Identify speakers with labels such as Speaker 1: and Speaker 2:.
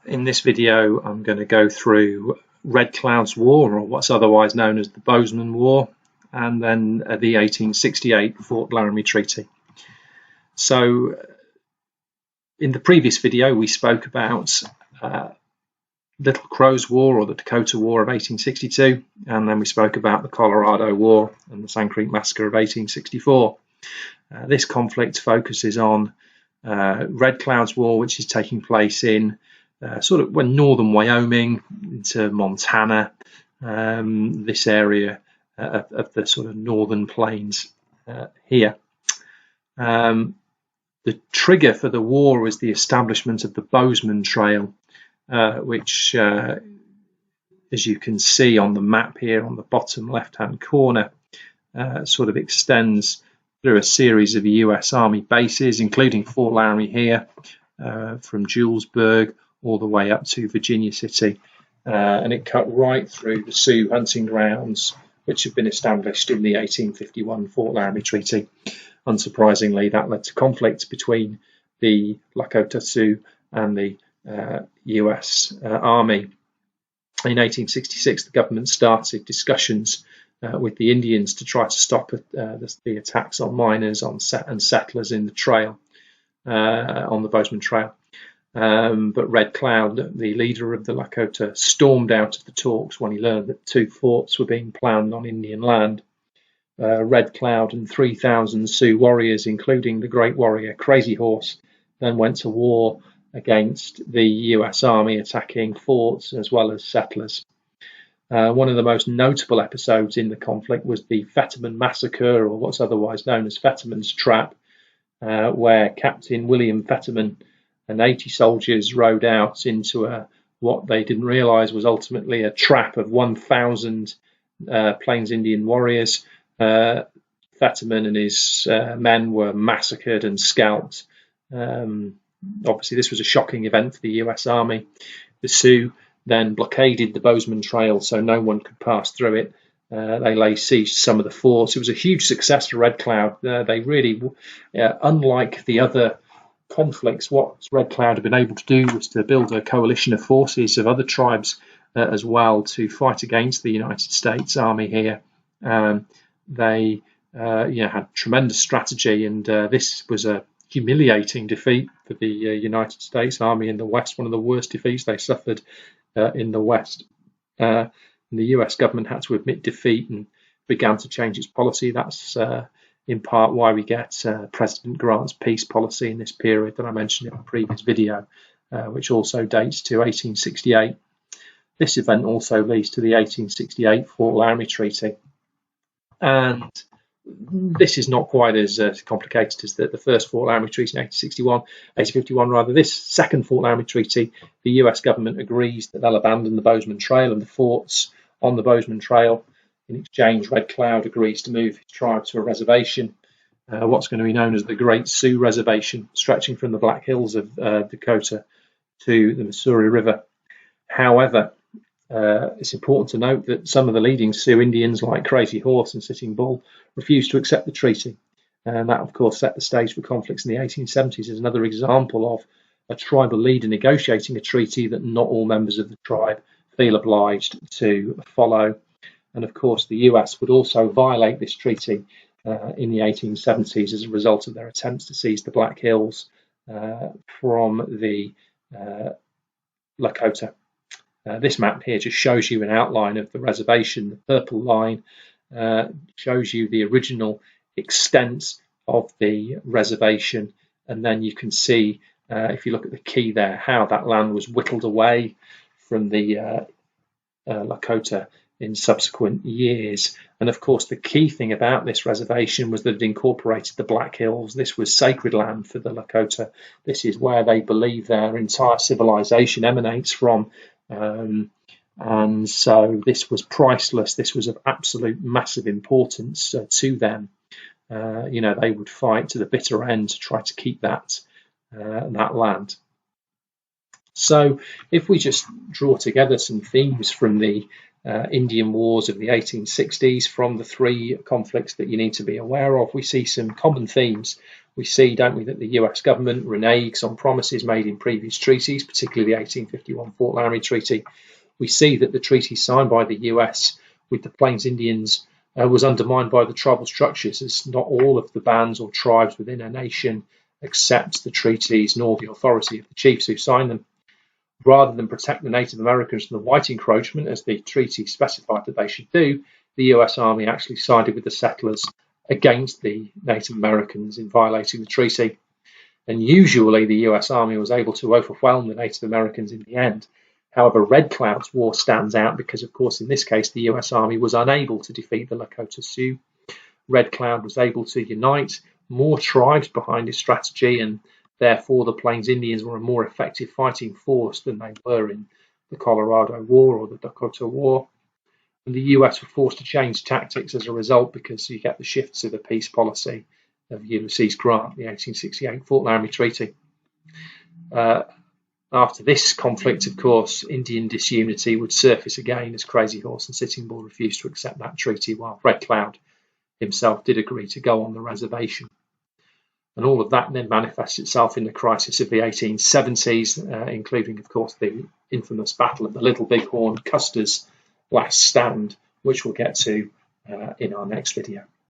Speaker 1: In this video, I'm going to go through Red Cloud's War, or what's otherwise known as the Bozeman War, and then the 1868 Fort Laramie Treaty. So in the previous video, we spoke about Little Crow's War, or the Dakota War of 1862, and then we spoke about the Colorado War and the Sand Creek Massacre of 1864. This conflict focuses on Red Cloud's War, which is taking place in sort of northern Wyoming into Montana, this area of the sort of northern plains here. The trigger for the war was the establishment of the Bozeman Trail, which, as you can see on the map here on the bottom left-hand corner, sort of extends through a series of US Army bases, including Fort Laramie here, from Julesburg all the way up to Virginia City, and it cut right through the Sioux hunting grounds, which had been established in the 1851 Fort Laramie Treaty. Unsurprisingly, that led to conflict between the Lakota Sioux and the US Army. In 1866, the government started discussions with the Indians to try to stop the attacks on miners and settlers in the trail, on the Bozeman Trail. But Red Cloud, the leader of the Lakota, stormed out of the talks when he learned that 2 forts were being planned on Indian land. Red Cloud and 3,000 Sioux warriors, including the great warrior Crazy Horse, then went to war against the US Army, attacking forts as well as settlers. One of the most notable episodes in the conflict was the Fetterman Massacre, or what's otherwise known as Fetterman's Trap, where Captain William Fetterman and 80 soldiers rode out into what they didn't realize was ultimately a trap of 1,000 Plains Indian warriors. Fetterman and his men were massacred and scalped. Obviously, this was a shocking event for the US Army. The Sioux then blockaded the Bozeman Trail so no one could pass through it. They lay siege to some of the forts. It was a huge success for Red Cloud. They really, unlike the other conflicts, what Red Cloud had been able to do was to build a coalition of forces of other tribes as well to fight against the United States Army here. They had tremendous strategy, and this was a humiliating defeat for the United States Army in the West, one of the worst defeats they suffered in the West. And the US government had to admit defeat and began to change its policy. That's in part why we get President Grant's peace policy in this period that I mentioned in a previous video, which also dates to 1868. This event also leads to the 1868 Fort Laramie Treaty. And this is not quite as complicated as the first Fort Laramie Treaty in 1851 rather. This second Fort Laramie Treaty, the US government agrees that they'll abandon the Bozeman Trail and the forts on the Bozeman Trail. In exchange, Red Cloud agrees to move his tribe to a reservation, what's going to be known as the Great Sioux Reservation, stretching from the Black Hills of Dakota to the Missouri River. However, it's important to note that some of the leading Sioux Indians, like Crazy Horse and Sitting Bull, refused to accept the treaty. And that, of course, set the stage for conflicts in the 1870s as another example of a tribal leader negotiating a treaty that not all members of the tribe feel obliged to follow. And of course, the US would also violate this treaty in the 1870s as a result of their attempts to seize the Black Hills from the Lakota. This map here just shows you an outline of the reservation. The purple line shows you the original extent of the reservation, and then you can see, if you look at the key there, how that land was whittled away from the Lakota in subsequent years. And of course, the key thing about this reservation was that it incorporated the Black Hills. This was sacred land for the Lakota. This is where they believe their entire civilization emanates from. And so this was priceless. This was of absolute massive importance to them. They would fight to the bitter end to try to keep that land. So if we just draw together some themes from the Indian Wars of the 1860s, from the 3 conflicts that you need to be aware of, we see some common themes. We see, don't we, that the US government reneges on promises made in previous treaties, particularly the 1851 Fort Laramie Treaty. We see that the treaty signed by the US with the Plains Indians was undermined by the tribal structures, as not all of the bands or tribes within a nation accept the treaties nor the authority of the chiefs who signed them. Rather than protect the Native Americans from the white encroachment, as the treaty specified that they should do, the US Army actually sided with the settlers against the Native Americans in violating the treaty. And usually the US Army was able to overwhelm the Native Americans in the end. However, Red Cloud's war stands out because, of course, in this case, the US Army was unable to defeat the Lakota Sioux. Red Cloud was able to unite more tribes behind his strategy, and therefore the Plains Indians were a more effective fighting force than they were in the Colorado War or the Dakota War. And the US were forced to change tactics as a result, because you get the shift to the peace policy of Ulysses Grant, the 1868 Fort Laramie Treaty. After this conflict, of course, Indian disunity would surface again as Crazy Horse and Sitting Bull refused to accept that treaty, while Red Cloud himself did agree to go on the reservation. And all of that then manifests itself in the crisis of the 1870s, including, of course, the infamous Battle of the Little Bighorn, Custer's last stand, which we'll get to in our next video.